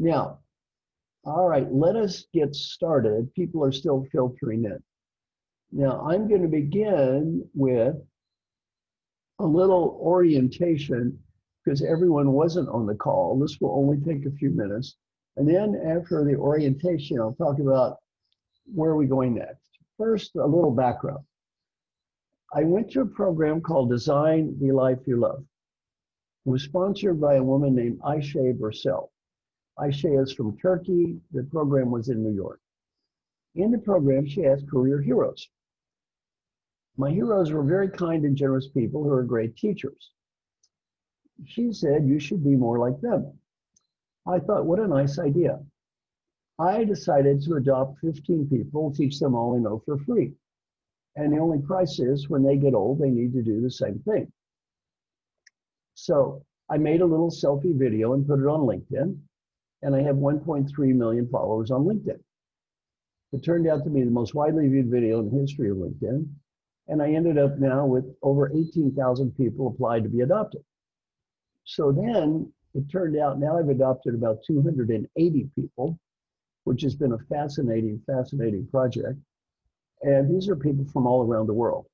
Now, all right, let us get started. People are still filtering in. Now, I'm going to begin with a little orientation because everyone wasn't on the call. This will only take a few minutes. And then after the orientation, I'll talk about where are we going next. First, a little background. I went to a program called Design the Life You Love. It was sponsored by a woman named Averyl Dsa Saldanha. Ayşe is from Turkey. The program was in New York. In the program, she asked career heroes. My heroes were very kind and generous people who are great teachers. She said, you should be more like them. I thought, what a nice idea. I decided to adopt 15 people, teach them all I know for free. And the only price is when they get old, they need to do the same thing. So I made a little selfie video and put it on LinkedIn. And I have 1.3 million followers on LinkedIn. It turned out to be the most widely viewed video in the history of LinkedIn. And I ended up now with over 18,000 people applied to be adopted. So then it turned out now I've adopted about 280 people, which has been a fascinating project. And these are people from all around the world.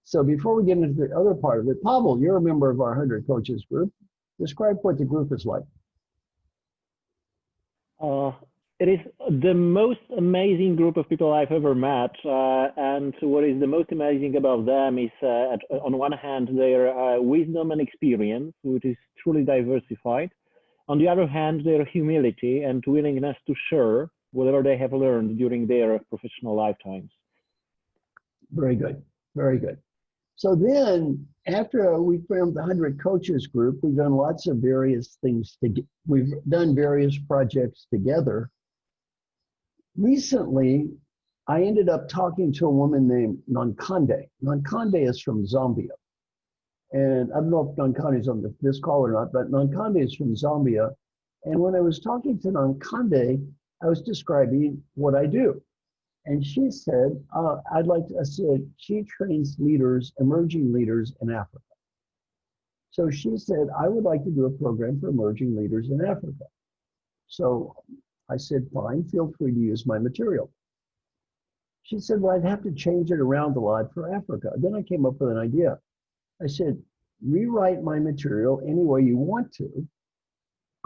So before we get into the other part of it, Pavel, you're a member of our 100 Coaches group. Describe what the group is like. It is the most amazing group of people I've ever met. And what is the most amazing about them is, on one hand, their wisdom and experience, which is truly diversified. On the other hand, their humility and willingness to share whatever they have learned during their professional lifetimes. Very good. Very good. So then after we formed the 100 Coaches group, we've done lots of various things. We've done various projects together. Recently, I ended up talking to a woman named Nankande. Nankande is from Zambia. And I don't know if Nankande is on this call or not, but Nankande is from Zambia. And when I was talking to Nankande, I was describing what I do. And she said, I said, she trains leaders, emerging leaders in Africa. So she said, I would like to do a program for emerging leaders in Africa. So I said, fine, feel free to use my material. She said, well, I'd have to change it around a lot for Africa. Then I came up with an idea. I said, rewrite my material any way you want to.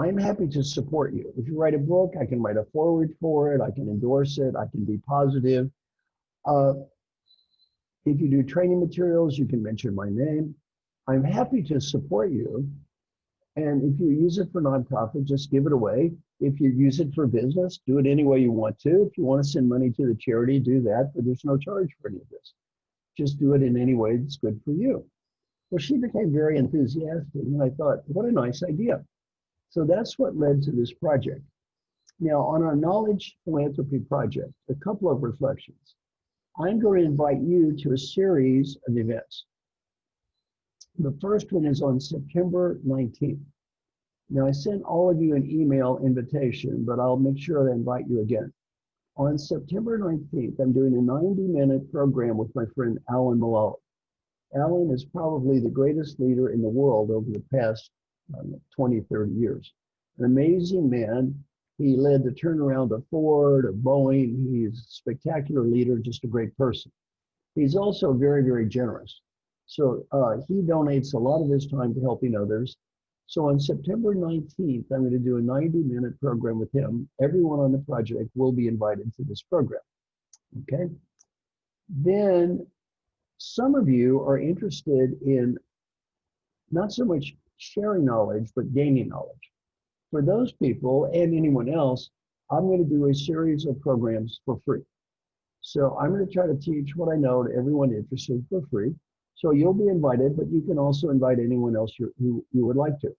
I'm happy to support you. If you write a book, I can write a foreword for it. I can endorse it. I can be positive. If you do training materials, you can mention my name. I'm happy to support you. And if you use it for nonprofit, just give it away. If you use it for business, do it any way you want to. If you want to send money to the charity, do that, but there's no charge for any of this. Just do it in any way that's good for you. Well, she became very enthusiastic, and I thought, what a nice idea. So that's what led to this project. Now, on our Knowledge Philanthropy project, a couple of reflections. I'm going to invite you to a series of events. The first one is on September 19th. Now, I sent all of you an email invitation, but I'll make sure I invite you again. On September 19th, I'm doing a 90-minute program with my friend Alan Mulally. Alan is probably the greatest leader in the world over the past 20, 30 years. An amazing man. He led the turnaround of Ford, of Boeing. He's a spectacular leader, just a great person. He's also very, very generous. So he donates a lot of his time to helping others. So on September 19th, I'm going to do a 90-minute program with him. Everyone on the project will be invited to this program, okay? Then some of you are interested in not so much sharing knowledge, but gaining knowledge. For those people and anyone else, I'm going to do a series of programs for free. So I'm going to try to teach what I know to everyone interested for free. So you'll be invited, but you can also invite anyone else who you would like to.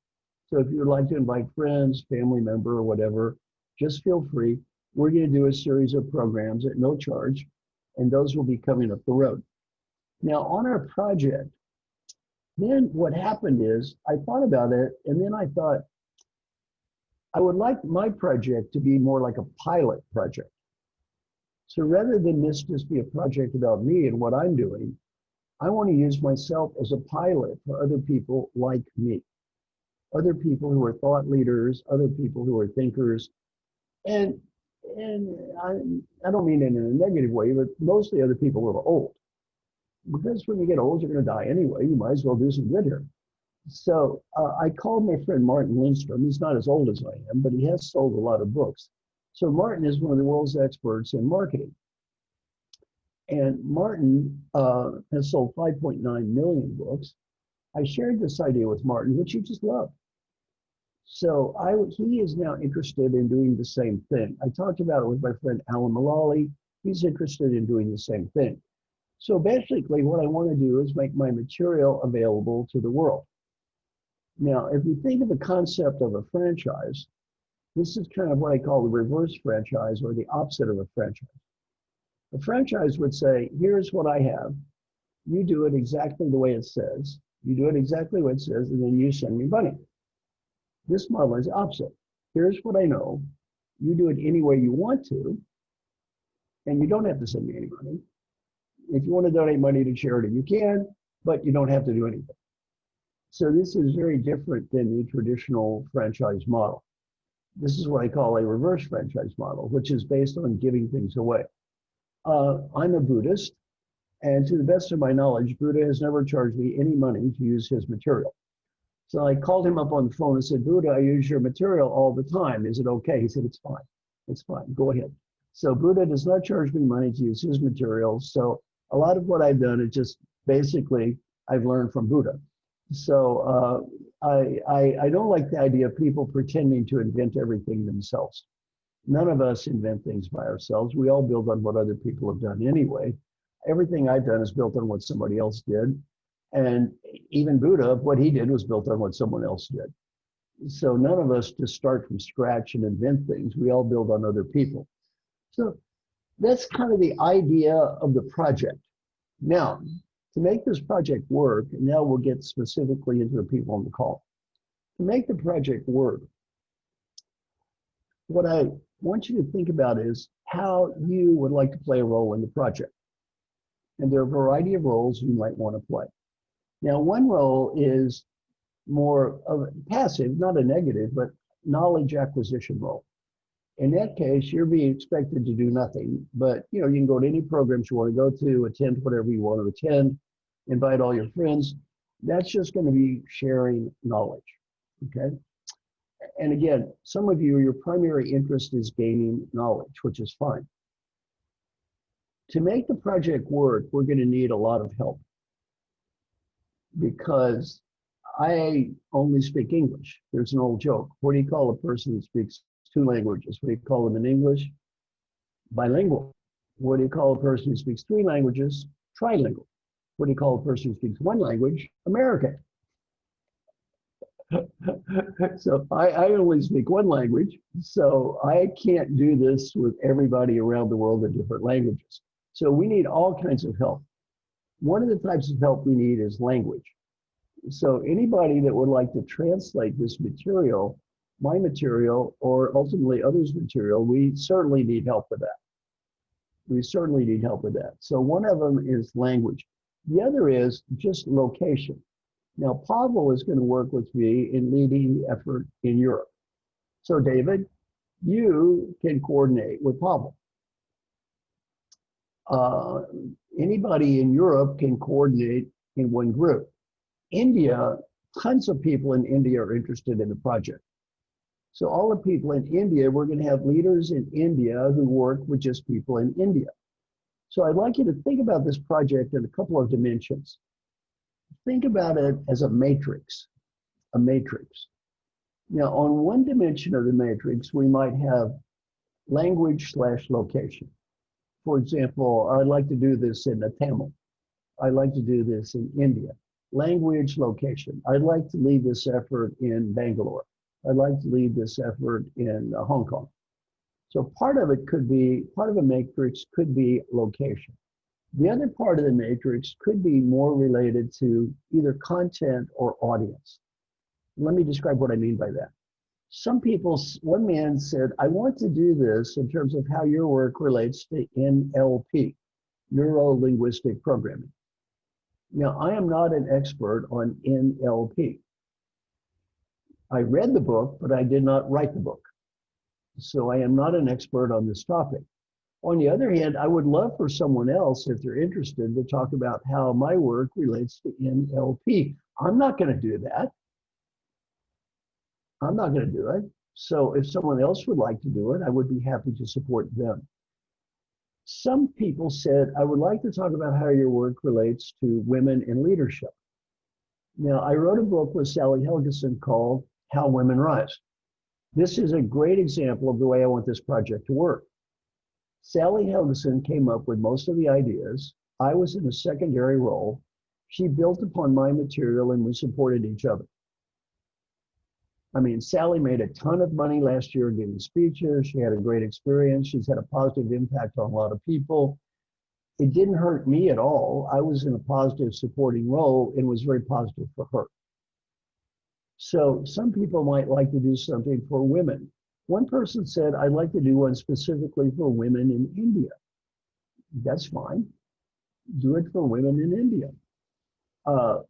So if you would like to invite friends, family member, or whatever, just feel free. We're going to do a series of programs at no charge, and those will be coming up the road. Now, on our project, then what happened is I thought about it, and then I thought I would like my project to be more like a pilot project. So rather than this just be a project about me and what I'm doing, I want to use myself as a pilot for other people like me. other people who are thought leaders, other people who are thinkers, and I don't mean it in a negative way, but mostly other people who are old. Because when you get old, you're going to die anyway. You might as well do some good here. So I called my friend Martin Lindstrom. He's not as old as I am, but he has sold a lot of books. So Martin is one of the world's experts in marketing. And Martin has sold 5.9 million books. I shared this idea with Martin, which he just loved. So he is now interested in doing the same thing. I talked about it with my friend Alan Mullally. He's interested in doing the same thing. So basically what I want to do is make my material available to the world. Now, if you think of the concept of a franchise, this is kind of what I call the reverse franchise or the opposite of a franchise. A franchise would say, here's what I have. You do it exactly the way it says. You do it exactly what it says, and then you send me money. This model is opposite. Here's what I know. You do it any way you want to, and you don't have to send me any money. If you want to donate money to charity, you can, but you don't have to do anything. So this is very different than the traditional franchise model. This is what I call a reverse franchise model, which is based on giving things away. I'm a Buddhist, and to the best of my knowledge, Buddha has never charged me any money to use his material. So I called him up on the phone and said, Buddha, I use your material all the time. Is it okay? He said, it's fine. It's fine. Go ahead. So Buddha does not charge me money to use his material. So a lot of what I've done is just basically I've learned from Buddha. So I don't like the idea of people pretending to invent everything themselves. None of us invent things by ourselves. We all build on what other people have done anyway. Everything I've done is built on what somebody else did. And even Buddha, what he did was built on what someone else did. So none of us just start from scratch and invent things. We all build on other people. So that's kind of the idea of the project. Now, to make this project work, and now we'll get specifically into the people on the call. To make the project work, what I want you to think about is how you would like to play a role in the project. And there are a variety of roles you might want to play. Now, one role is more of a passive, not a negative, but knowledge acquisition role. In that case, you're being expected to do nothing, but you can go to any programs you want to go to, attend whatever you want to attend, invite all your friends. That's just going to be sharing knowledge, okay? And again, some of you, your primary interest is gaining knowledge, which is fine. To make the project work, we're going to need a lot of help because I only speak English. There's an old joke. What do you call a person who speaks two languages? What do you call them in English? Bilingual. What do you call a person who speaks three languages? Trilingual. What do you call a person who speaks one language? American. So I only speak one language, so I can't do this with everybody around the world in different languages. So we need all kinds of help. One of the types of help we need is language. So anybody that would like to translate this material, my material, or ultimately others' material, we certainly need help with that. We certainly need help with that. So one of them is language. The other is just location. Now, Pavel is going to work with me in leading the effort in Europe. So David, you can coordinate with Pavel. Anybody in Europe can coordinate in one group. India, tons of people in India are interested in the project. So all the people in India, we're going to have leaders in India who work with just people in India. So I'd like you to think about this project in a couple of dimensions. Think about it as a matrix, a matrix. Now, on one dimension of the matrix, we might have language/location. For example, I'd like to do this in Tamil. I'd like to do this in India. Language, location. I'd like to lead this effort in Bangalore. I'd like to lead this effort in Hong Kong. So part of it could be, part of a matrix could be location. The other part of the matrix could be more related to either content or audience. Let me describe what I mean by that. Some people, one man said, I want to do this in terms of how your work relates to NLP, neuro-linguistic programming. Now, I am not an expert on NLP. I read the book, but I did not write the book. So I am not an expert on this topic. On the other hand, I would love for someone else, if they're interested, to talk about how my work relates to NLP. I'm not going to do that. I'm not going to do it. So if someone else would like to do it, I would be happy to support them. Some people said, I would like to talk about how your work relates to women in leadership. Now, I wrote a book with Sally Helgeson called How Women Rise. This is a great example of the way I want this project to work. Sally Helgeson came up with most of the ideas. I was in a secondary role. She built upon my material and we supported each other. I mean, Sally made a ton of money last year giving speeches. She had a great experience. She's had a positive impact on a lot of people. It didn't hurt me at all. I was in a positive supporting role and was very positive for her. So some people might like to do something for women. One person said, I'd like to do one specifically for women in India. That's fine. Do it for women in India.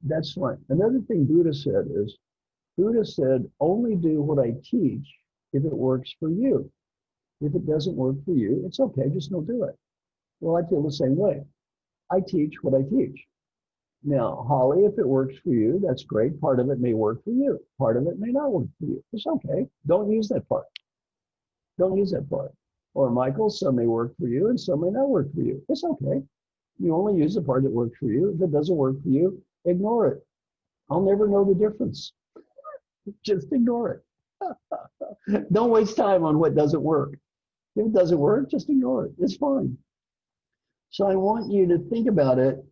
That's fine. Another thing Buddha said is, Buddha said, only do what I teach if it works for you. If it doesn't work for you, it's okay, just don't do it. Well, I feel the same way. I teach what I teach. Now, Holly, if it works for you, that's great. Part of it may work for you. Part of it may not work for you. It's okay. Don't use that part. Don't use that part. Or Michael, some may work for you and some may not work for you. It's okay. You only use the part that works for you. If it doesn't work for you, ignore it. I'll never know the difference. Just ignore it. Don't waste time on what doesn't work. If it doesn't work, just ignore it. It's fine. So I want you to think about it,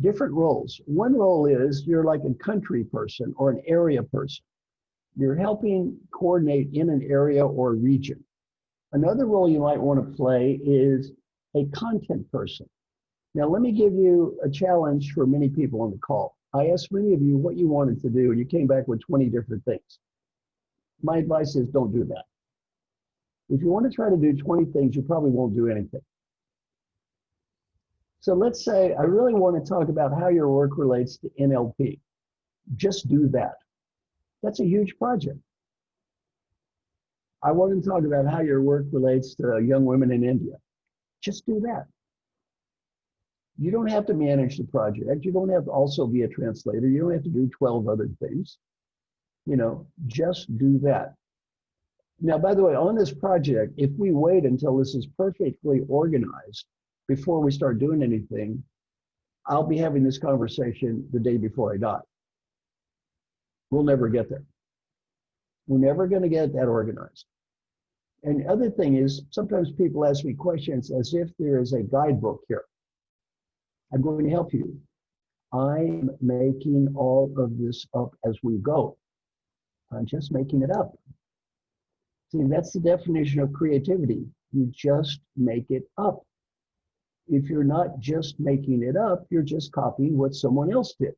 different roles. One role is you're like a country person or an area person. You're helping coordinate in an area or region. Another role you might want to play is a content person. Now, let me give you a challenge for many people on the call. I asked many of you what you wanted to do, and you came back with 20 different things. My advice is don't do that. If you want to try to do 20 things, you probably won't do anything. So let's say I really want to talk about how your work relates to NLP. Just do that. That's a huge project. I want to talk about how your work relates to young women in India. Just do that. You don't have to manage the project. You don't have to also be a translator. You don't have to do 12 other things. You know, just do that. Now, by the way, on this project, if we wait until this is perfectly organized before we start doing anything, I'll be having this conversation the day before I die. We'll never get there. We're never going to get that organized. And the other thing is, sometimes people ask me questions as if there is a guidebook here. I'm going to help you. I'm making all of this up as we go. I'm just making it up. See, that's the definition of creativity. You just make it up. If you're not just making it up, you're just copying what someone else did.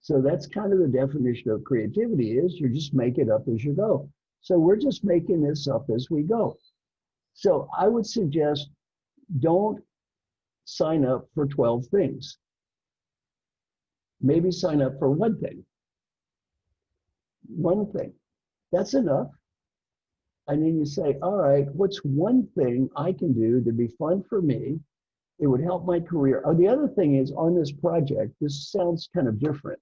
So that's kind of the definition of creativity is you just make it up as you go. So we're just making this up as we go. So I would suggest don't sign up for 12 things. Maybe sign up for one thing. One thing. That's enough. And then you say, all right, what's one thing I can do to be fun for me? It would help my career. Oh, the other thing is on this project, this sounds kind of different.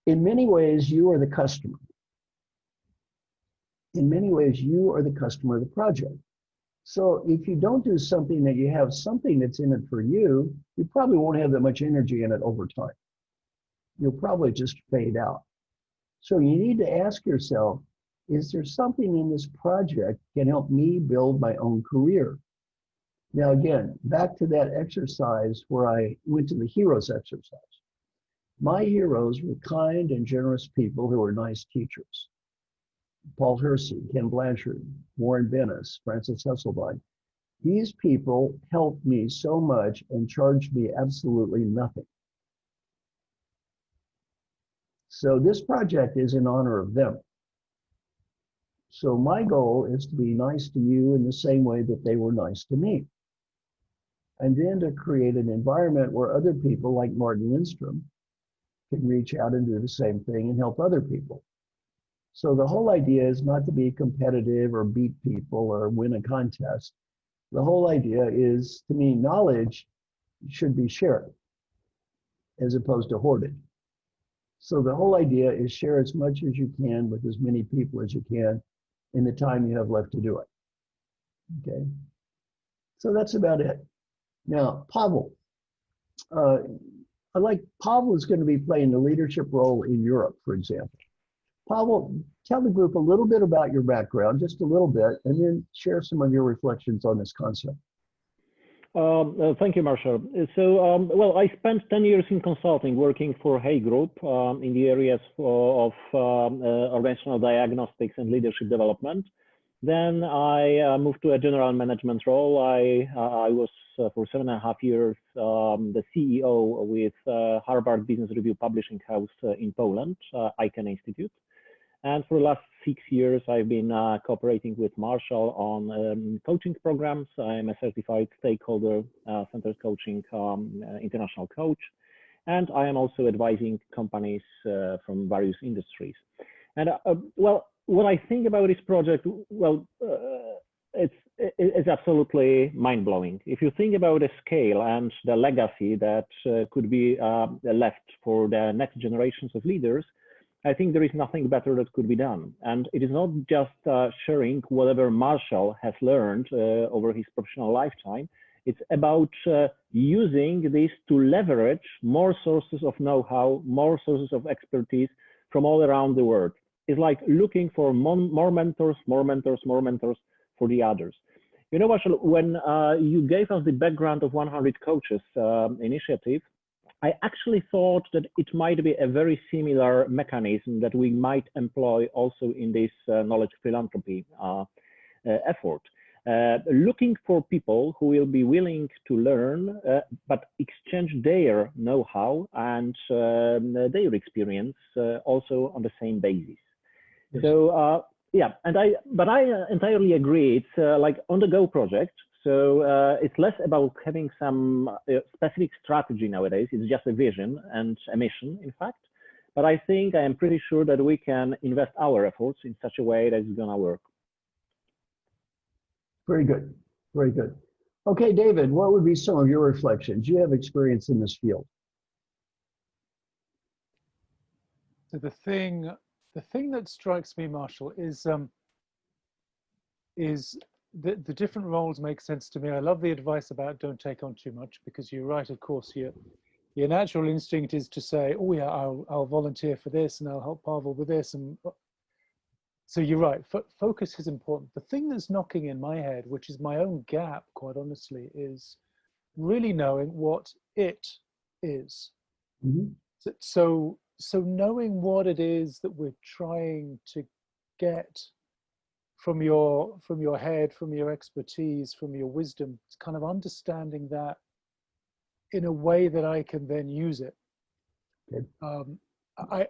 In many ways, you are the customer. In many ways, you are the customer of the project. So if you don't do something that you have something that's in it for you, you probably won't have that much energy in it over time. You'll probably just fade out. So you need to ask yourself, is there something in this project that can help me build my own career? Now, again, back to that exercise where I went to the heroes exercise. My heroes were kind and generous people who were nice teachers. Paul Hersey, Ken Blanchard, Warren Bennis, Francis Hesselbein. These people helped me so much and charged me absolutely nothing. So this project is in honor of them. So my goal is to be nice to you in the same way that they were nice to me. And then to create an environment where other people like Martin Lindstrom can reach out and do the same thing and help other people. So the whole idea is not to be competitive or beat people or win a contest. The whole idea is, to me, knowledge should be shared as opposed to hoarded. So the whole idea is share as much as you can with as many people as you can in the time you have left to do it. Okay, so that's about it. Now, Pavel, Pavel is going to be playing the leadership role in Europe, for example. Pavel, tell the group a little bit about your background, just a little bit, and then share some of your reflections on this concept. Thank you, Marshall. So, well, I spent 10 years in consulting, working for Hay Group in the areas of organizational diagnostics and leadership development. Then I moved to a general management role. I was for 7.5 years the CEO with Harvard Business Review Publishing House in Poland, ICANN Institute. And for the last 6 years, I've been cooperating with Marshall on coaching programs. I'm a certified stakeholder centered coaching international coach. And I am also advising companies from various industries. And well, what I think about this project, well, it's absolutely mind-blowing. If you think about the scale and the legacy that could be left for the next generations of leaders, I think there is nothing better that could be done. And it is not just sharing whatever Marshall has learned over his professional lifetime. It's about using this to leverage more sources of know-how, more sources of expertise from all around the world. It's like looking for more mentors for the others. You know, Marshall, when you gave us the background of 100 Coaches initiative, I actually thought that it might be a very similar mechanism that we might employ also in this knowledge philanthropy effort. Looking for people who will be willing to learn, but exchange their know-how and their experience also on the same basis. Yes. So yeah, but I entirely agree. It's like on-the-go project. So it's less about having some specific strategy nowadays. It's just a vision and a mission, in fact. But I think I am pretty sure that we can invest our efforts in such a way that it's going to work. Very good. Very good. Okay, David, what would be some of your reflections? You have experience in this field. So the thing that strikes me, Marshall, is the different roles make sense to me. I love the advice about don't take on too much, because you're right, of course, your natural instinct is to say, oh yeah, I'll volunteer for this and I'll help Pavel with this. And so you're right, focus is important. The thing that's knocking in my head, which is my own gap, quite honestly, is really knowing what it is. Mm-hmm. So knowing what it is that we're trying to get from your head, from your expertise, from your wisdom, it's kind of understanding that in a way that I can then use it. Okay.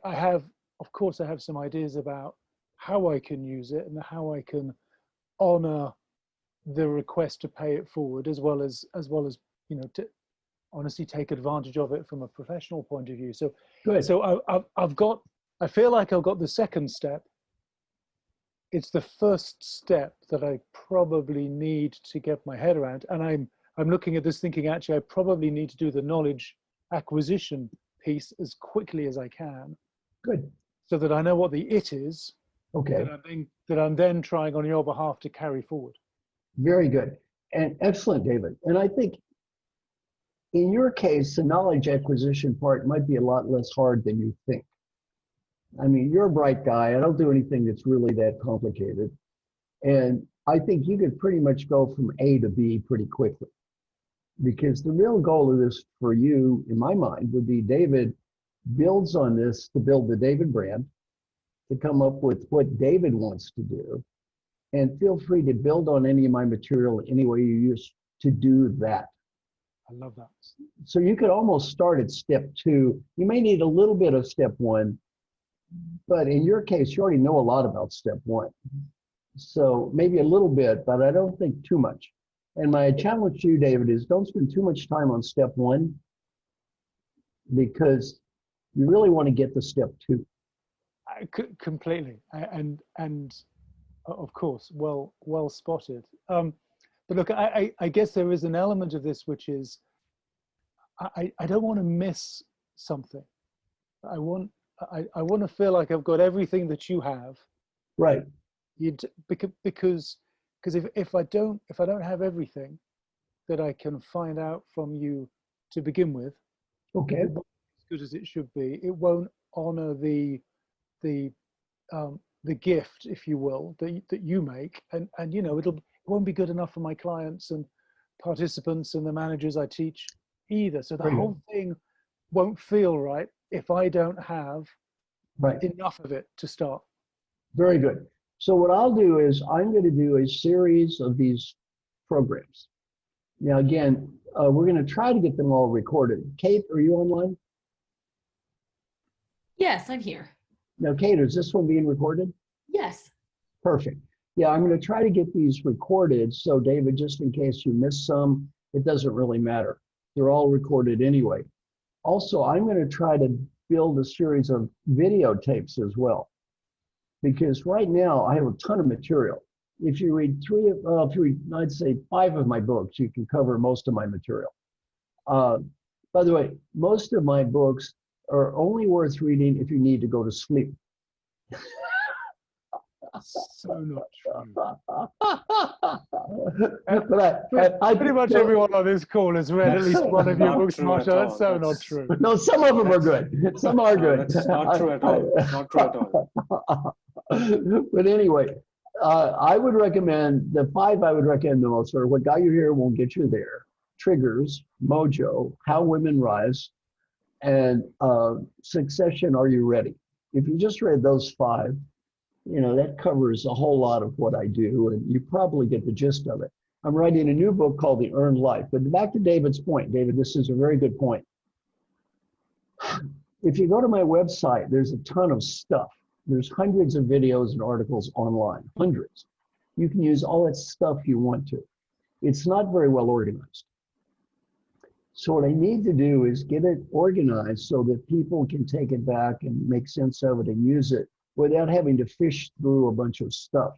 I have some ideas about how I can use it and how I can honor the request to pay it forward, as well as you know, to honestly take advantage of it from a professional point of view. So good. So I feel like I've got the second step. It's the first step that I probably need to get my head around. And I'm looking at this thinking, actually, I probably need to do the knowledge acquisition piece as quickly as I can. Good. So that I know what the it is. Okay. That I'm then trying on your behalf to carry forward. Very good. And excellent, David. And I think in your case, the knowledge acquisition part might be a lot less hard than you think. I mean, you're a bright guy. I don't do anything that's really that complicated. And I think you could pretty much go from A to B pretty quickly. Because the real goal of this for you, in my mind, would be David builds on this to build the David brand, to come up with what David wants to do. And feel free to build on any of my material any way you use to do that. I love that. So you could almost start at step 2. You may need a little bit of step 1. But in your case, you already know a lot about step 1. So maybe a little bit, but I don't think too much. And my challenge to you, David, is don't spend too much time on step 1, because You really want to get to step 2. Completely, and of course, well spotted. But look, I guess there is an element of this which is I don't want to miss something. I want to feel like I've got everything that you have. Right. Because if I don't have everything that I can find out from you to begin with, Okay. it won't be as good as it should be. It won't honor the gift, if you will, that you make, and you know, it won't be good enough for my clients and participants and the managers I teach either. So the whole thing won't feel right if I don't have enough of it to start. Very good. So what I'll do is I'm going to do a series of these programs. Now, again, we're going to try to get them all recorded. Kate, are you online? Yes, I'm here. Now, Kate, is this one being recorded? Yes. Perfect. Yeah, I'm going to try to get these recorded. So, David, just in case you missed some, it doesn't really matter. They're all recorded anyway. Also, I'm going to try to build a series of videotapes as well, because right now I have a ton of material. If you read I'd say 5 of my books, you can cover most of my material. By the way, most of my books are only worth reading if you need to go to sleep. So not true. But I pretty much everyone on this call has read at least one of your books, Marshall. That's so not true. No, some of them are good. Some are good. That's not true at all. Not true at all. But anyway, I would recommend the 5 I would recommend the most are What Got You Here Won't Get You There, Triggers, Mojo, How Women Rise, and Succession, Are You Ready? If you just read those 5, you know, that covers a whole lot of what I do, and you probably get the gist of it. I'm writing a new book called The Earned Life. But back to David's point. David, this is a very good point. If you go to my website, there's a ton of stuff. There's hundreds of videos and articles online, hundreds. You can use all that stuff you want to. It's not very well organized. So what I need to do is get it organized so that people can take it back and make sense of it and use it without having to fish through a bunch of stuff.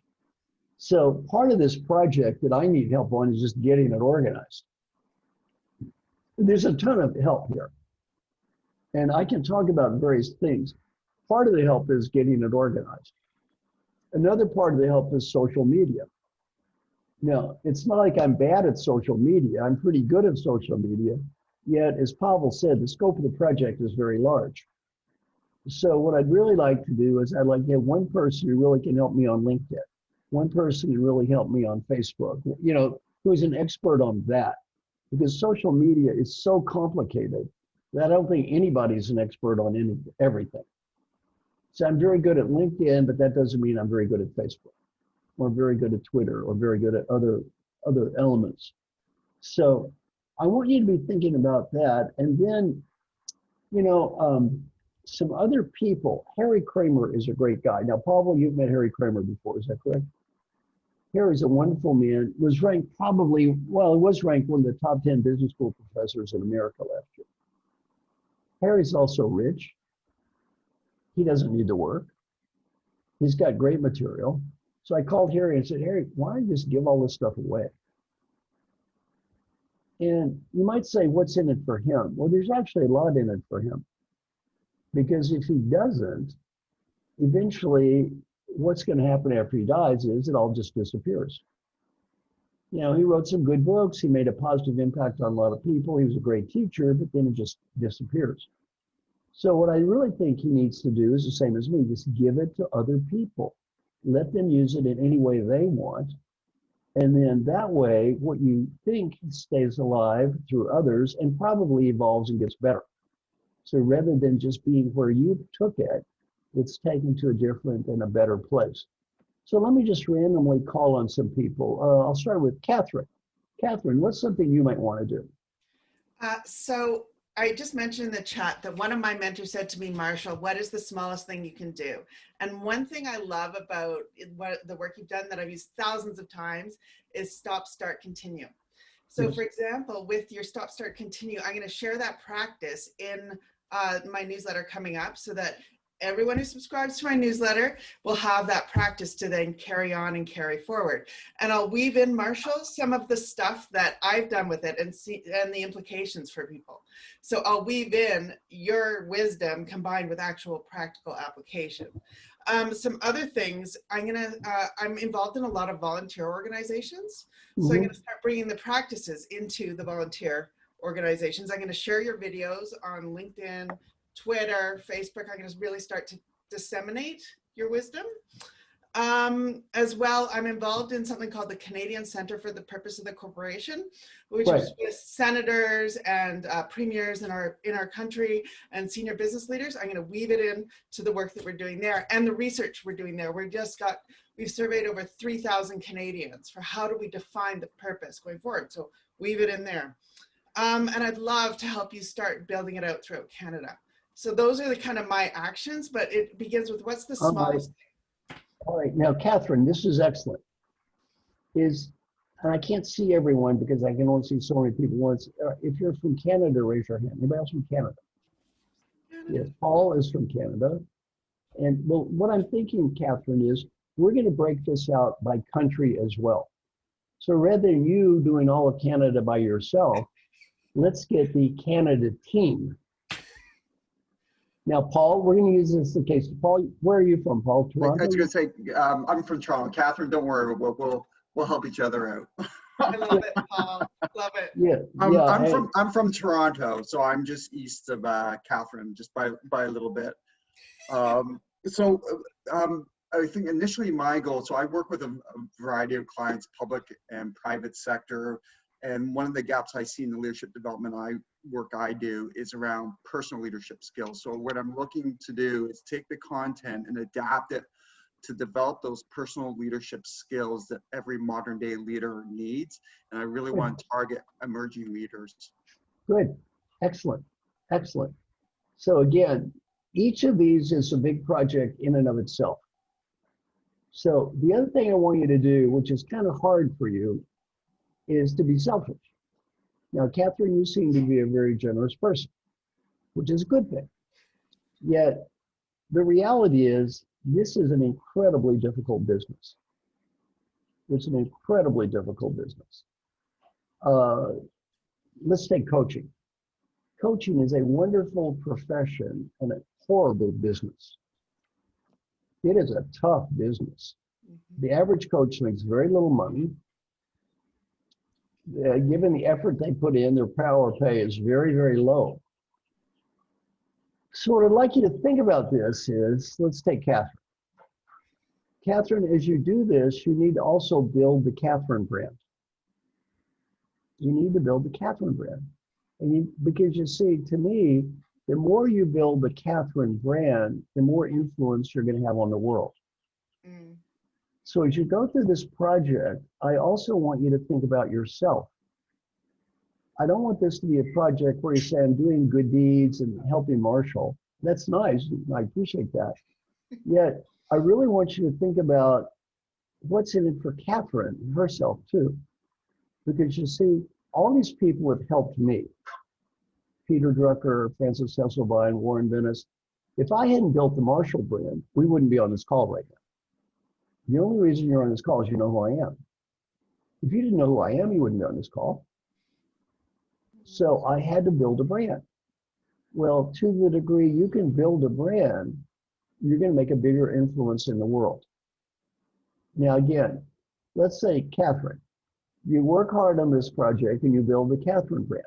So part of this project that I need help on is just getting it organized. There's a ton of help here. And I can talk about various things. Part of the help is getting it organized. Another part of the help is social media. Now, it's not like I'm bad at social media. I'm pretty good at social media. Yet, as Pavel said, the scope of the project is very large. So what I'd really like to do is I'd like to have one person who really can help me on LinkedIn, one person who really help me on Facebook, you know, who's an expert on that. Because social media is so complicated that I don't think anybody's an expert on everything. So I'm very good at LinkedIn, but that doesn't mean I'm very good at Facebook or very good at Twitter or very good at other elements. So I want you to be thinking about that. And then, you know, some other people. Harry Kramer is a great guy. Now, Pavel, you've met Harry Kramer before, is that correct? Harry's a wonderful man, was ranked probably, well, he was ranked one of the top 10 business school professors in America last year. Harry's also rich. He doesn't need to work. He's got great material. So I called Harry and said, Harry, why don't you just give all this stuff away? And you might say, what's in it for him? Well, there's actually a lot in it for him. Because if he doesn't, eventually what's going to happen after he dies is it all just disappears. You know, he wrote some good books. He made a positive impact on a lot of people. He was a great teacher, but then it just disappears. So what I really think he needs to do is the same as me, just give it to other people. Let them use it in any way they want. And then that way, what you think stays alive through others and probably evolves and gets better. So rather than just being where you took it, it's taken to a different and a better place. So let me just randomly call on some people. I'll start with Catherine. Catherine, what's something you might want to do? So I just mentioned in the chat that one of my mentors said to me, Marshall, what is the smallest thing you can do? And one thing I love about the work you've done that I've used thousands of times is stop, start, continue. So for example, with your stop, start, continue, I'm going to share that practice in my newsletter coming up so that everyone who subscribes to my newsletter will have that practice to then carry on and carry forward. And I'll weave in, Marshall, some of the stuff that I've done with it and the implications for people. So I'll weave in your wisdom combined with actual practical application. Some other things, I'm involved in a lot of volunteer organizations. So I'm going to start bringing the practices into the volunteer organizations. I'm going to share your videos on LinkedIn, Twitter, Facebook. I'm going to really start to disseminate your wisdom. As well, I'm involved in something called the Canadian Centre for the Purpose of the Corporation, which is with senators and premiers in our country and senior business leaders. I'm going to weave it in to the work that we're doing there and the research we're doing there. We've surveyed over 3,000 Canadians for how do we define the purpose going forward. So weave it in there. And I'd love to help you start building it out throughout Canada. So those are the kind of my actions, but it begins with what's the smallest thing. All right, now Catherine, this is excellent. And I can't see everyone because I can only see so many people once. If you're from Canada, raise your hand. Anybody else from Canada? Yes, Paul is from Canada. And well, what I'm thinking, Catherine, is we're going to break this out by country as well. So rather than you doing all of Canada by yourself, let's get the Canada team. Now, Paul, we're going to use this in case. Paul, where are you from, Paul? Toronto? I was going to say, I'm from Toronto. Catherine, don't worry, we'll help each other out. I love it, Paul. Love it. Yeah, I'm from Toronto, so I'm just east of Catherine, just by a little bit. I think initially my goal. So I work with a variety of clients, public and private sector. And one of the gaps I see in the leadership development work I do is around personal leadership skills. So what I'm looking to do is take the content and adapt it to develop those personal leadership skills that every modern day leader needs. And I really want to target emerging leaders. Good. Excellent. Excellent. So again, each of these is a big project in and of itself. So the other thing I want you to do, which is kind of hard for you, is to be selfish. Now, Catherine, you seem to be a very generous person, which is a good thing. Yet, the reality is, this is an incredibly difficult business. It's an incredibly difficult business. Let's take coaching. Coaching is a wonderful profession and a horrible business. It is a tough business. The average coach makes very little money. Given the effort they put in, their power pay is very, very low. So what I'd like you to think about this is, let's take Catherine. Catherine, as you do this, you need to also build the Catherine brand. You need to build the Catherine brand. Because you see, to me, the more you build the Catherine brand, the more influence you're going to have on the world. So as you go through this project, I also want you to think about yourself. I don't want this to be a project where you say, I'm doing good deeds and helping Marshall. That's nice. I appreciate that. Yet, I really want you to think about what's in it for Catherine herself too. Because you see, all these people have helped me. Peter Drucker, Francis Hesselbein, Warren Bennis. If I hadn't built the Marshall brand, we wouldn't be on this call right now. The only reason you're on this call is you know who I am. If you didn't know who I am, you wouldn't be on this call. So I had to build a brand. Well, to the degree you can build a brand, you're going to make a bigger influence in the world. Now, again, let's say Catherine, you work hard on this project and you build the Catherine brand.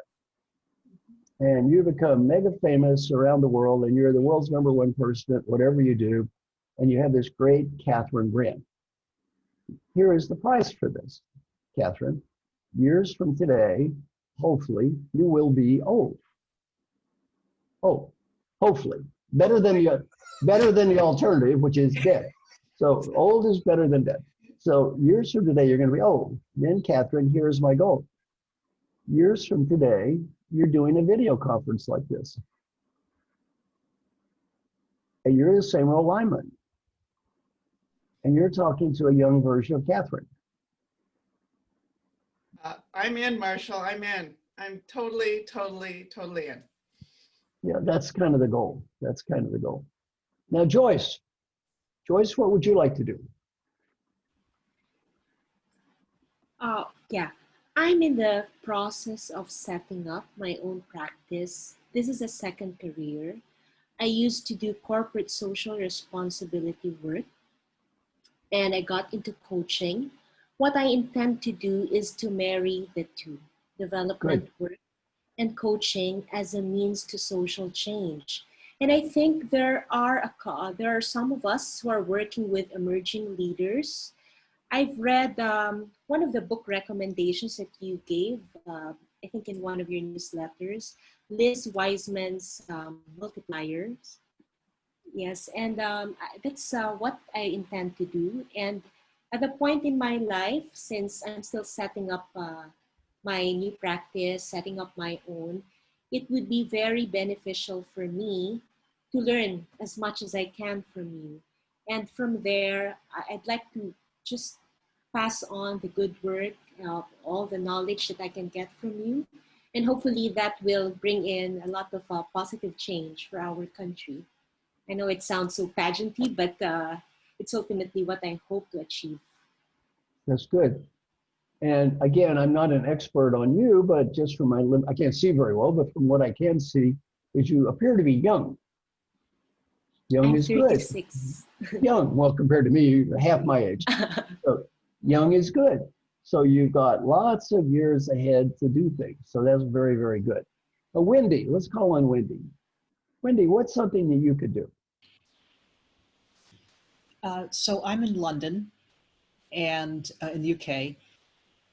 And you become mega famous around the world and you're the world's #1 person at whatever you do. And you have this great Catherine brand. Here is the price for this, Catherine. Years from today, hopefully, you will be old. Oh, hopefully. Better than the alternative, which is dead. So old is better than dead. So years from today, you're going to be old. Then, Catherine, here's my goal. Years from today, you're doing a video conference like this. And you're the same old Lyman. And you're talking to a young version of Catherine. I'm in, Marshall. I'm in. I'm totally in. Yeah, that's kind of the goal. That's kind of the goal. Now, Joyce, what would you like to do? Yeah, I'm in the process of setting up my own practice. This is a second career. I used to do corporate social responsibility work and I got into coaching. What I intend to do is to marry the two, development Good. work and coaching as a means to social change. And I think there are some of us who are working with emerging leaders. I've read one of the book recommendations that you gave, I think in one of your newsletters, Liz Wiseman's Multipliers. Yes, and that's what I intend to do. And at the point in my life, since I'm still setting up my new practice, setting up my own, it would be very beneficial for me to learn as much as I can from you. And from there, I'd like to just pass on the good work, all the knowledge that I can get from you. And hopefully that will bring in a lot of positive change for our country. I know it sounds so pageanty, but it's ultimately what I hope to achieve. That's good. And again, I'm not an expert on you, but just from I can't see very well, but from what I can see, is you appear to be young. Young I'm is good. 36. Young, well, compared to me, you're half my age. So young is good. So you've got lots of years ahead to do things. So that's very, very good. Wendy, let's call on Wendy. Wendy, what's something that you could do? So I'm in London and in the UK,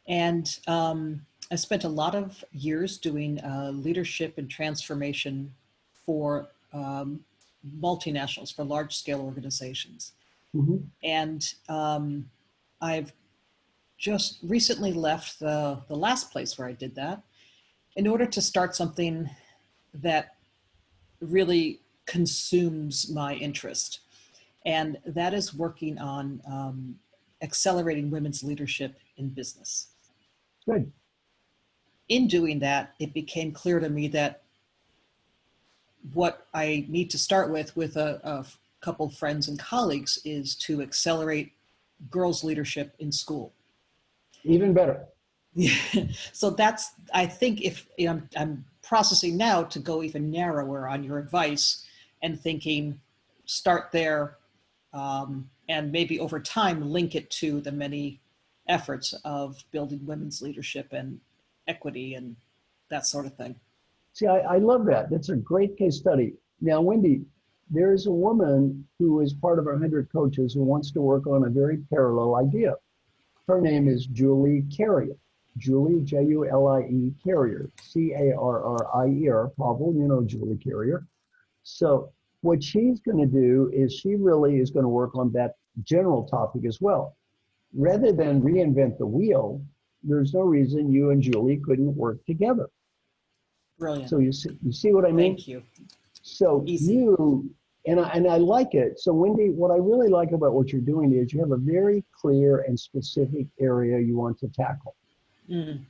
and I spent a lot of years doing leadership and transformation for multinationals, for large scale organizations. Mm-hmm. And I've just recently left the last place where I did that in order to start something that really consumes my interest. And that is working on accelerating women's leadership in business. Good. In doing that, it became clear to me that what I need to start with a couple friends and colleagues is to accelerate girls' leadership in school. Even better. So that's, I think if, you know, I'm processing now to go even narrower on your advice and thinking, start there, and maybe over time link it to the many efforts of building women's leadership and equity and that sort of thing. See, I love that. That's a great case study. Now, Wendy, there is a woman who is part of our 100 coaches who wants to work on a very parallel idea. Her name is Julie Carrier. Julie, Julie Carrier, Carrier, Pavel, you know Julie Carrier. So what she's going to do is she really is going to work on that general topic as well. Rather than reinvent the wheel, there's no reason you and Julie couldn't work together. Brilliant. So you see what I mean? Thank you. So Easy. you, and I like it. So Wendy, what I really like about what you're doing is you have a very clear and specific area you want to tackle. Mm.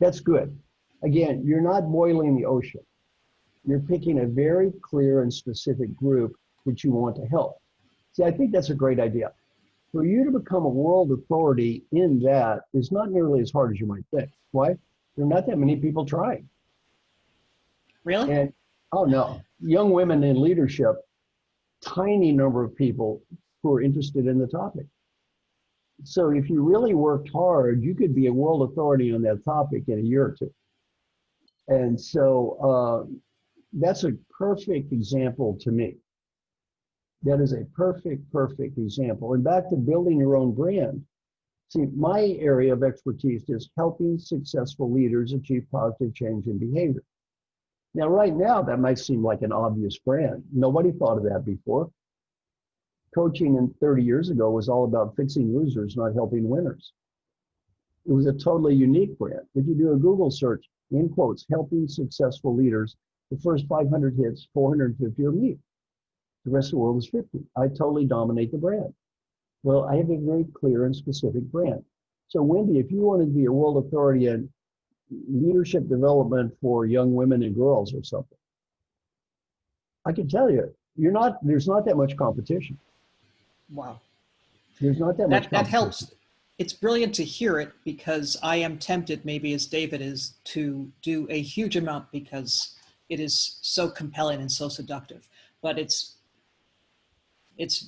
That's good. Again, you're not boiling the ocean. You're picking a very clear and specific group which you want to help. See, I think that's a great idea. For you to become a world authority in that is not nearly as hard as you might think. Why? There are not that many people trying. Really? And, oh no, young women in leadership, tiny number of people who are interested in the topic. So if you really worked hard, you could be a world authority on that topic in a year or two. And so that's a perfect example to me. That is a perfect example. And back to building your own brand. See, my area of expertise is helping successful leaders achieve positive change in behavior. Now, right now, that might seem like an obvious brand. Nobody thought of that before. Coaching 30 years ago was all about fixing losers, not helping winners. It was a totally unique brand. If you do a Google search, in quotes, helping successful leaders, the first 500 hits, 450 are me. The rest of the world is 50. I totally dominate the brand. Well, I have a very clear and specific brand. So Wendy, if you want to be a world authority in leadership development for young women and girls or something, I can tell you, there's not that much competition. Wow. There's not that much That competition. helps. It's brilliant to hear it, because I am tempted, maybe as David is, to do a huge amount because it is so compelling and so seductive. But it's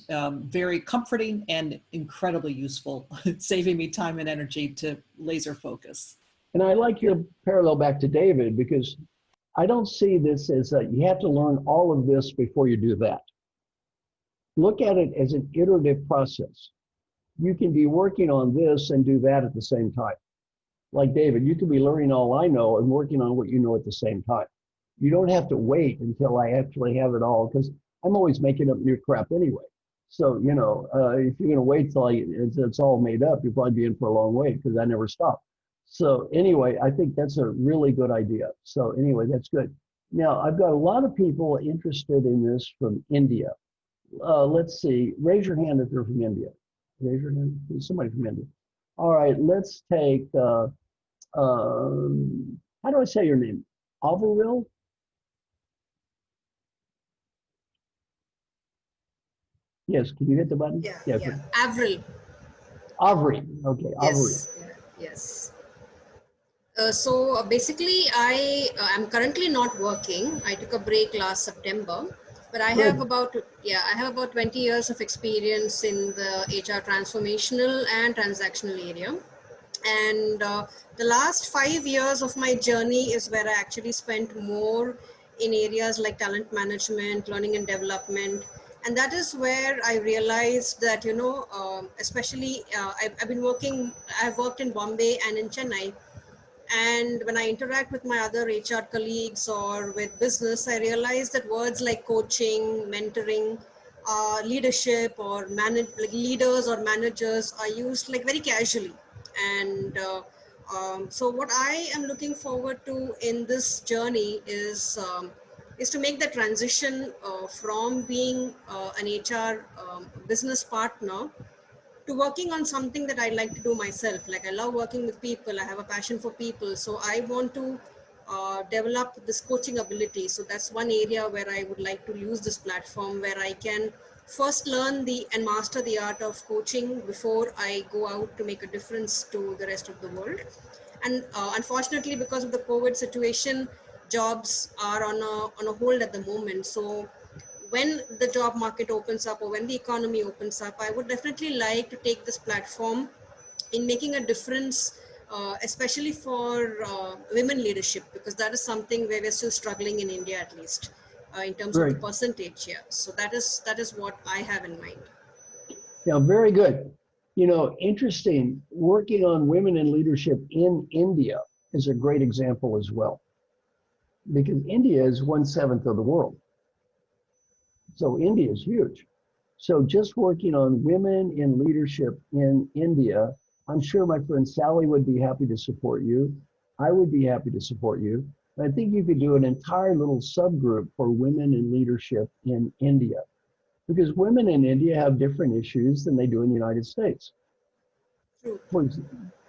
very comforting and incredibly useful, saving me time and energy to laser focus. And I like your parallel back to David, because I don't see this as you have to learn all of this before you do that. Look at it as an iterative process. You can be working on this and do that at the same time. Like David, you can be learning all I know and working on what you know at the same time. You don't have to wait until I actually have it all, because I'm always making up new crap anyway. So, if you're going to wait till it's all made up, you'll probably be in for a long wait, because I never stop. So anyway, I think that's a really good idea. So anyway, that's good. Now, I've got a lot of people interested in this from India. Let's see, raise your hand if you're from India. Raise your hand, somebody from India. All right, let's take, how do I say your name? Averyl? Yes, can you hit the button? Yeah. Averyl. Avery, okay, Avery. Yes. So basically, I am currently not working. I took a break last September, but I have about 20 years of experience in the HR transformational and transactional area. And the last 5 years of my journey is where I actually spent more in areas like talent management, learning and development. And that is where I realized that, especially I've worked in Bombay and in Chennai. And when I interact with my other HR colleagues or with business, I realize that words like coaching, mentoring, leadership, or leaders or managers are used like very casually. And so what I am looking forward to in this journey is to make the transition from being an HR business partner to working on something that I like to do myself. Like, I love working with people. I have a passion for people. So I want to develop this coaching ability. So that's one area where I would like to use this platform, where I can first learn and master the art of coaching before I go out to make a difference to the rest of the world. And unfortunately, because of the COVID situation, jobs are on a hold at the moment. So when the job market opens up, or when the economy opens up, I would definitely like to take this platform in making a difference, especially for women leadership, because that is something where we're still struggling in India, at least in terms of the percentage here. So that is what I have in mind. Yeah, very good. Interesting, working on women in leadership in India is a great example as well, because India is 1/7 of the world. So India is huge. So just working on women in leadership in India, I'm sure my friend Sally would be happy to support you. I would be happy to support you. And I think you could do an entire little subgroup for women in leadership in India, because women in India have different issues than they do in the United States.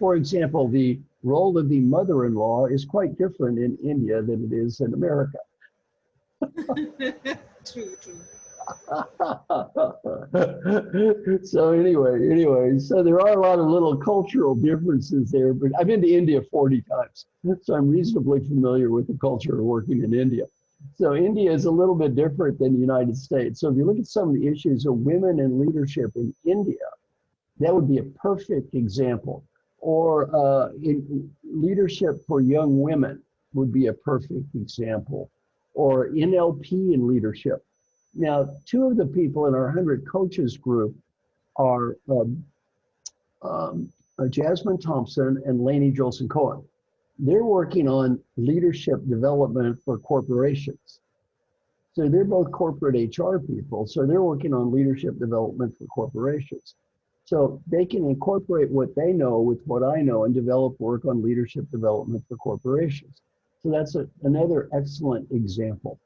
For example, the role of the mother-in-law is quite different in India than it is in America. True. So anyway, so there are a lot of little cultural differences there, but I've been to India 40 times, so I'm reasonably familiar with the culture of working in India. So India is a little bit different than the United States. So if you look at some of the issues of women in leadership in India, that would be a perfect example. Or in leadership for young women would be a perfect example. Or NLP in leadership. Now, two of the people in our 100 coaches group are Jasmine Thompson and Lainey Jolson-Cohen. They're working on leadership development for corporations. So they're both corporate HR people. So they're working on leadership development for corporations. So they can incorporate what they know with what I know and develop work on leadership development for corporations. So that's another excellent example.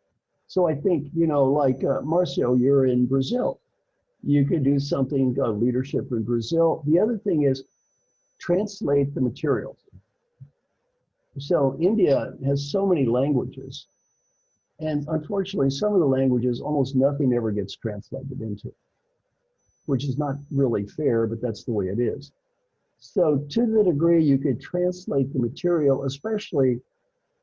So I think, like Marcio, you're in Brazil. You could do something, leadership in Brazil. The other thing is translate the materials. So India has so many languages. And unfortunately, some of the languages, almost nothing ever gets translated into, which is not really fair, but that's the way it is. So to the degree you could translate the material, especially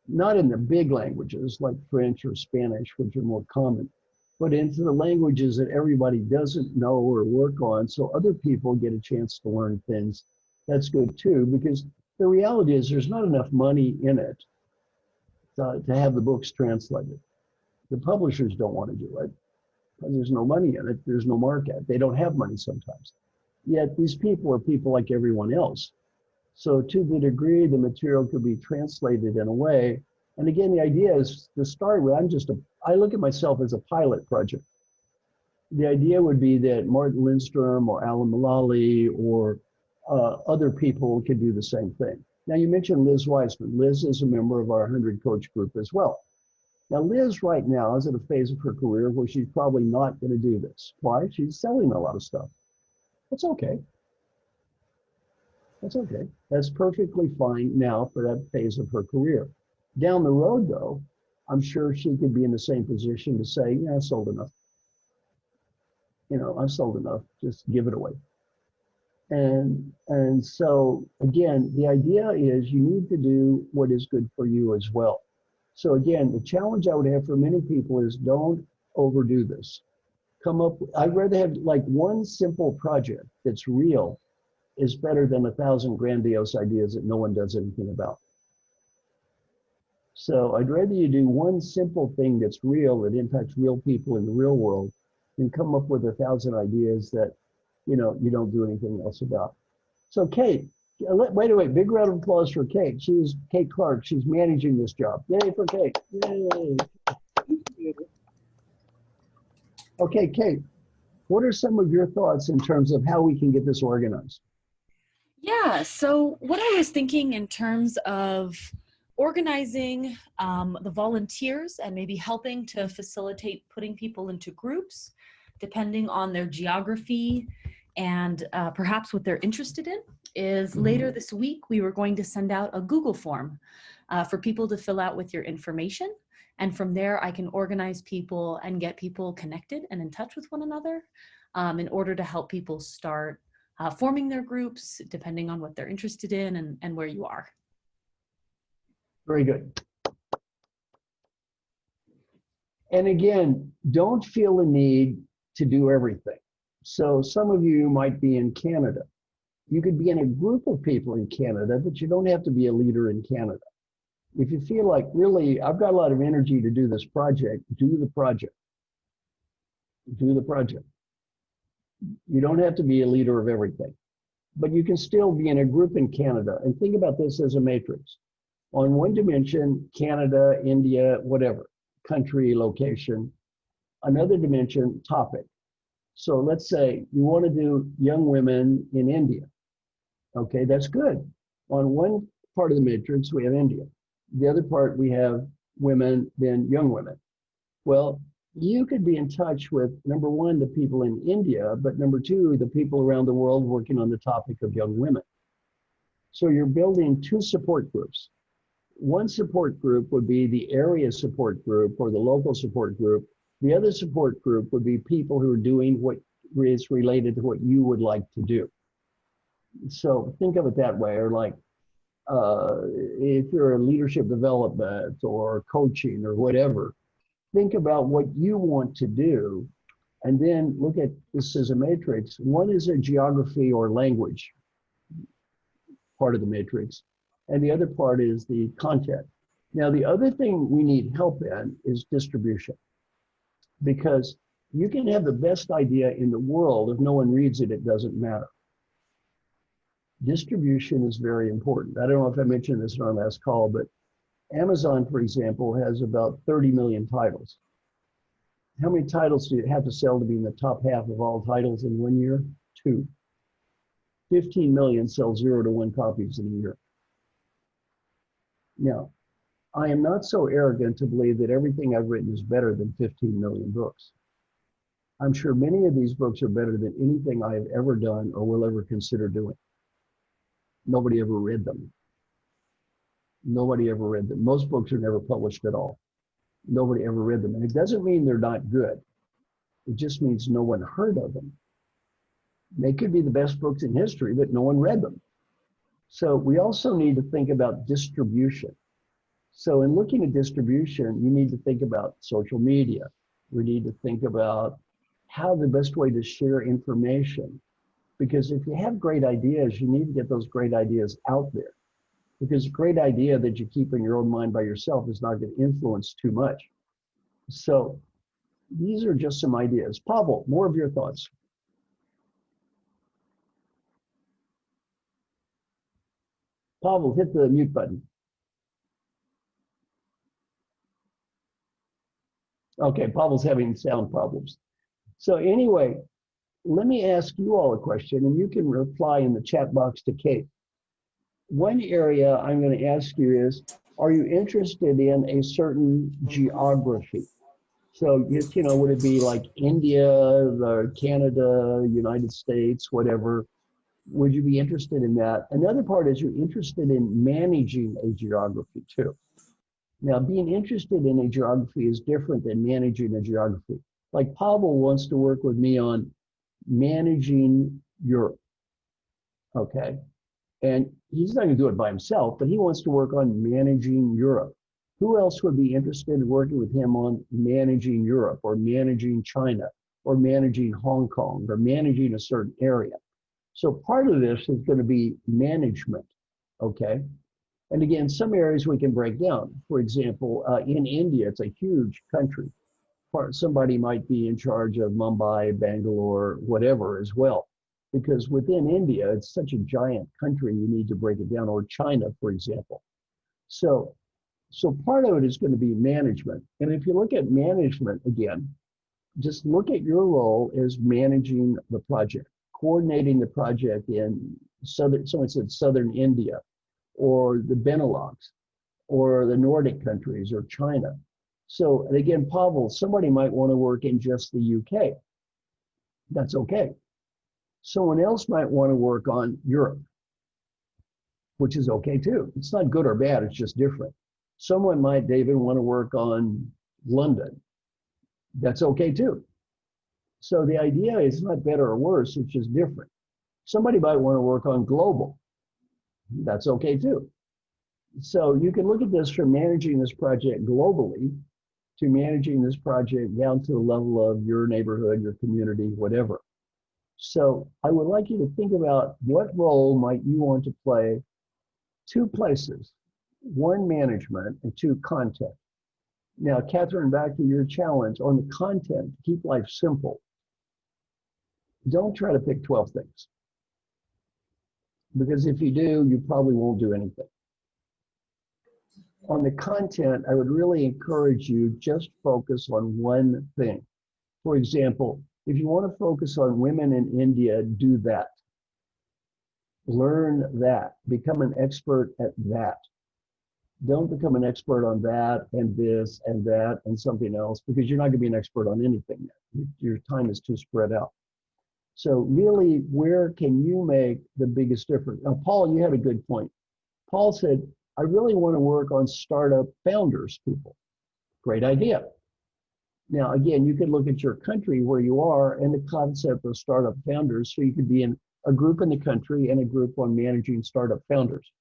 not in the big languages like French or Spanish, which are more common, but into the languages that everybody doesn't know or work on, so other people get a chance to learn things, that's good too, because the reality is there's not enough money in it to have the books translated. The publishers don't want to do it because there's no money in it, there's no market, they don't have money sometimes. Yet these people are people like everyone else. So to the degree the material could be translated in a way, and again, the idea is to start with, I look at myself as a pilot project. The idea would be that Martin Lindstrom or Alan Mullally or other people could do the same thing. Now you mentioned Liz Wiseman. Liz is a member of our 100 coach group as well. Now Liz right now is at a phase of her career where she's probably not going to do this. Why? She's selling a lot of stuff. That's okay. That's okay. That's perfectly fine now for that phase of her career. Down the road, though, I'm sure she could be in the same position to say, yeah, I sold enough. You know, I've sold enough, just give it away. And so, again, the idea is you need to do what is good for you as well. So again, the challenge I would have for many people is don't overdo this. I'd rather have like one simple project that's real is better than 1,000 grandiose ideas that no one does anything about. So I'd rather you do one simple thing that's real, that impacts real people in the real world, than come up with 1,000 ideas that, you know, you don't do anything else about. So Kate, wait, big round of applause for Kate. She's Kate Clark. She's managing this job. Yay for Kate. Yay. Okay, Kate, what are some of your thoughts in terms of how we can get this organized? Yeah, so what I was thinking in terms of organizing the volunteers and maybe helping to facilitate putting people into groups, depending on their geography and perhaps what they're interested in, is later this week, we were going to send out a Google form for people to fill out with your information. And from there, I can organize people and get people connected and in touch with one another in order to help people start forming their groups, depending on what they're interested in and where you are. Very good. And again, don't feel the need to do everything. So some of you might be in Canada. You could be in a group of people in Canada, but you don't have to be a leader in Canada. If you feel like, really, I've got a lot of energy to do this project, do the project. Do the project. You don't have to be a leader of everything, but you can still be in a group in Canada. And think about this as a matrix. On one dimension, Canada, India, whatever, country, location. Another dimension, topic. So let's say you want to do young women in India. Okay, that's good. On one part of the matrix, we have India. The other part, we have women, then young women. Well, you could be in touch with, number one, the people in India, but number two, the people around the world working on the topic of young women. So you're building two support groups. One support group would be the area support group or the local support group. The other support group would be people who are doing what is related to what you would like to do. So think of it that way, or like if you're a leadership development or coaching or whatever, think about what you want to do and then look at this as a matrix. One is a geography or language part of the matrix, and the other part is the content. Now, the other thing we need help in is distribution, because you can have the best idea in the world. If no one reads it, it doesn't matter. Distribution is very important. I don't know if I mentioned this in our last call, but Amazon, for example, has about 30 million titles. How many titles do you have to sell to be in the top half of all titles in 1 year? 2. 15 million sell 0 to 1 copies in a year. Now, I am not so arrogant to believe that everything I've written is better than 15 million books. I'm sure many of these books are better than anything I have ever done or will ever consider doing. Nobody ever read them. Nobody ever read them. Most books are never published at all. Nobody ever read them. And it doesn't mean they're not good. It just means no one heard of them. They could be the best books in history, but no one read them. So we also need to think about distribution. So in looking at distribution, you need to think about social media. We need to think about how the best way to share information. Because if you have great ideas, you need to get those great ideas out there. Because a great idea that you keep in your own mind by yourself is not going to influence too much. So these are just some ideas. Pavel, more of your thoughts. Pavel, hit the mute button. Okay, Pavel's having sound problems. So anyway, let me ask you all a question, and you can reply in the chat box to Kate. One area I'm going to ask you is, are you interested in a certain geography? So, you know, would it be like India, Canada, United States, whatever? Would you be interested in that? Another part is you're interested in managing a geography too. Now, being interested in a geography is different than managing a geography. Like Pavel wants to work with me on managing Europe, okay? And he's not gonna do it by himself, but he wants to work on managing Europe. Who else would be interested in working with him on managing Europe or managing China or managing Hong Kong or managing a certain area? So part of this is gonna be management, okay? And again, some areas we can break down. For example, in India, it's a huge country. Somebody might be in charge of Mumbai, Bangalore, whatever as well. Because within India, it's such a giant country, you need to break it down, or China, for example. So part of it is going to be management. And if you look at management again, just look at your role as managing the project, coordinating the project in someone said Southern India, or the Benelux, or the Nordic countries, or China. So, and again, Pavel, somebody might want to work in just the UK. That's okay. Someone else might want to work on Europe, which is okay too. It's not good or bad, it's just different. Someone might, David, want to work on London. That's okay too. So the idea is not better or worse, it's just different. Somebody might want to work on global. That's okay too. So you can look at this from managing this project globally to managing this project down to the level of your neighborhood, your community, whatever. So I would like you to think about what role might you want to play two places, one management and two content. Now, Catherine, back to your challenge on the content, keep life simple. Don't try to pick 12 things. Because if you do, you probably won't do anything. On the content, I would really encourage you just focus on one thing. For example, if you want to focus on women in India, do that. Learn that. Become an expert at that. Don't become an expert on that and this and that and something else, because you're not going to be an expert on anything yet. Your time is too spread out. So really, where can you make the biggest difference? Now, Paul, you had a good point. Paul said, I really want to work on startup founders, people. Great idea. Now, again, you could look at your country where you are and the concept of startup founders. So you could be in a group in the country and a group on managing startup founders.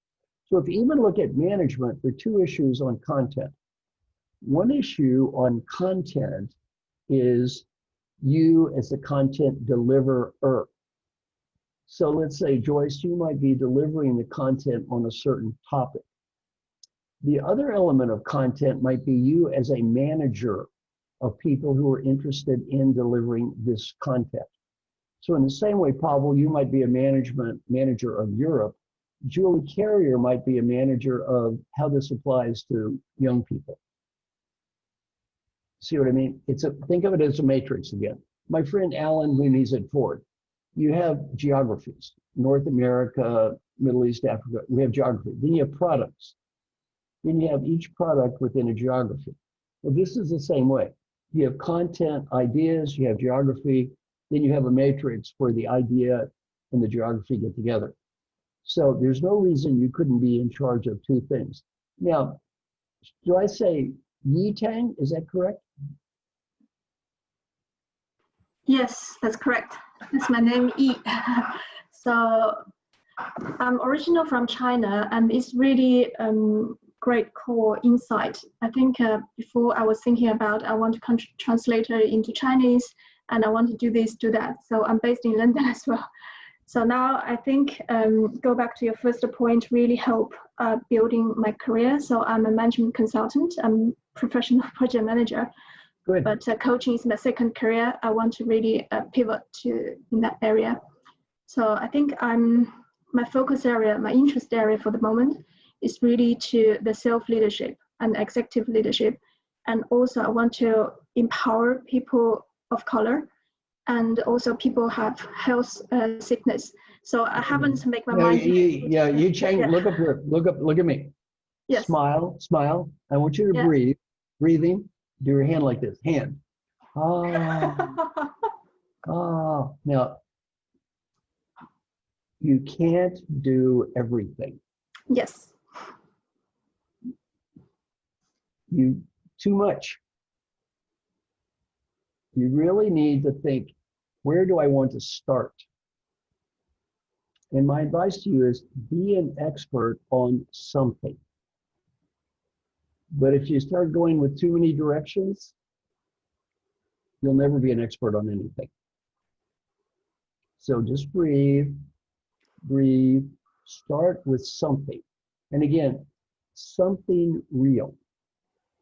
So if you even look at management, there are two issues on content. One issue on content is you as the content deliverer. So let's say, Joyce, you might be delivering the content on a certain topic. The other element of content might be you as a manager of people who are interested in delivering this content. So in the same way, Pavel, you might be a manager of Europe. Julie Carrier might be a manager of how this applies to young people. See what I mean? Think of it as a matrix again. My friend Alan, when he's at Ford, you have geographies, North America, Middle East, Africa, we have geography. Then you have products. Then you have each product within a geography. Well, this is the same way. You have content, ideas, you have geography, then you have a matrix where the idea and the geography get together. So there's no reason you couldn't be in charge of two things. Now, do I say Yi Tang, is that correct? Yes, that's correct. That's my name, Yi. So I'm original from China, and it's really great core insight. I think before I was thinking about I want to translate it into Chinese, and I want to do this, do that. So I'm based in London as well. So now I think go back to your first point, really help building my career. So I'm a management consultant. I'm professional project manager. Good. But coaching is my second career. I want to really pivot to in that area. So I think my focus area, my interest area for the moment is really to the self-leadership and executive leadership. And also I want to empower people of color, and also people have health sickness. So I haven't made my mind. Yi Chang, Yeah. look up here. Look at me. Yes. Smile. I want you to Yeah. breathe. Breathing. Do your hand like this. Hand. Ah. Ah. Now, you can't do everything. Yes. Too much. You really need to think, where do I want to start? And my advice to you is be an expert on something. But if you start going with too many directions, you'll never be an expert on anything. So just breathe, start with something. And again, something real.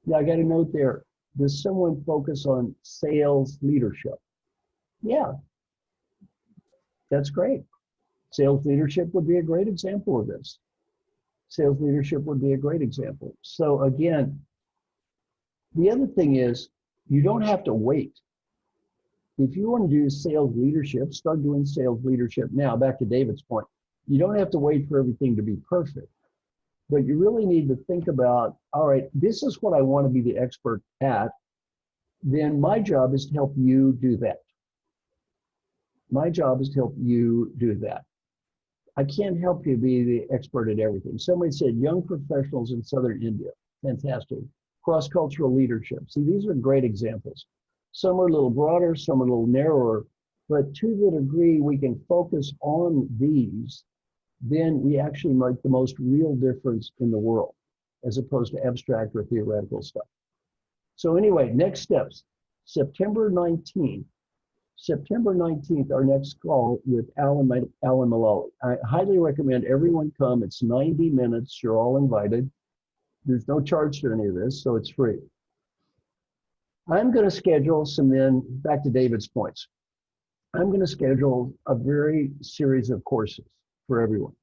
Now I got a note there. Does someone focus on sales leadership? Yeah, that's great. Sales leadership would be a great example of this. Sales leadership would be a great example. So again, the other thing is you don't have to wait. If you want to do sales leadership, start doing sales leadership now. Back to David's point, you don't have to wait for everything to be perfect, but you really need to think about, all right, this is what I want to be the expert at. Then my job is to help you do that. My job is to help you do that. I can't help you be the expert at everything. Somebody said young professionals in Southern India. Fantastic. Cross-cultural leadership. See, these are great examples. Some are a little broader, some are a little narrower, but to the degree we can focus on these, then we actually make the most real difference in the world, as opposed to abstract or theoretical stuff. So anyway, next steps, September 19th, our next call with Alan Mullally. I highly recommend everyone come. It's 90 minutes. You're all invited. There's no charge to any of this, so it's free. I'm going to schedule back to David's points. I'm going to schedule a very series of courses for everyone.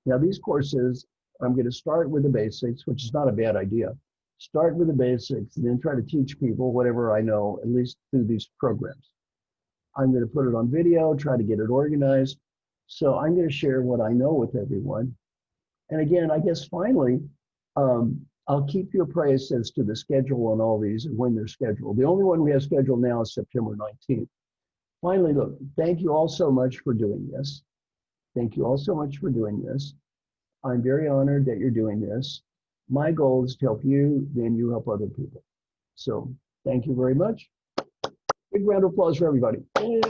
Now, these courses, I'm going to start with the basics, which is not a bad idea. Start with the basics and then try to teach people whatever I know, at least through these programs. I'm going to put it on video, try to get it organized. So I'm going to share what I know with everyone. And again, I guess finally, I'll keep you appraised as to the schedule on all these and when they're scheduled. The only one we have scheduled now is September 19th. Finally, look, thank you all so much for doing this. Thank you all so much for doing this. I'm very honored that you're doing this. My goal is to help you, then you help other people. So thank you very much. Big round of applause for everybody. Yay.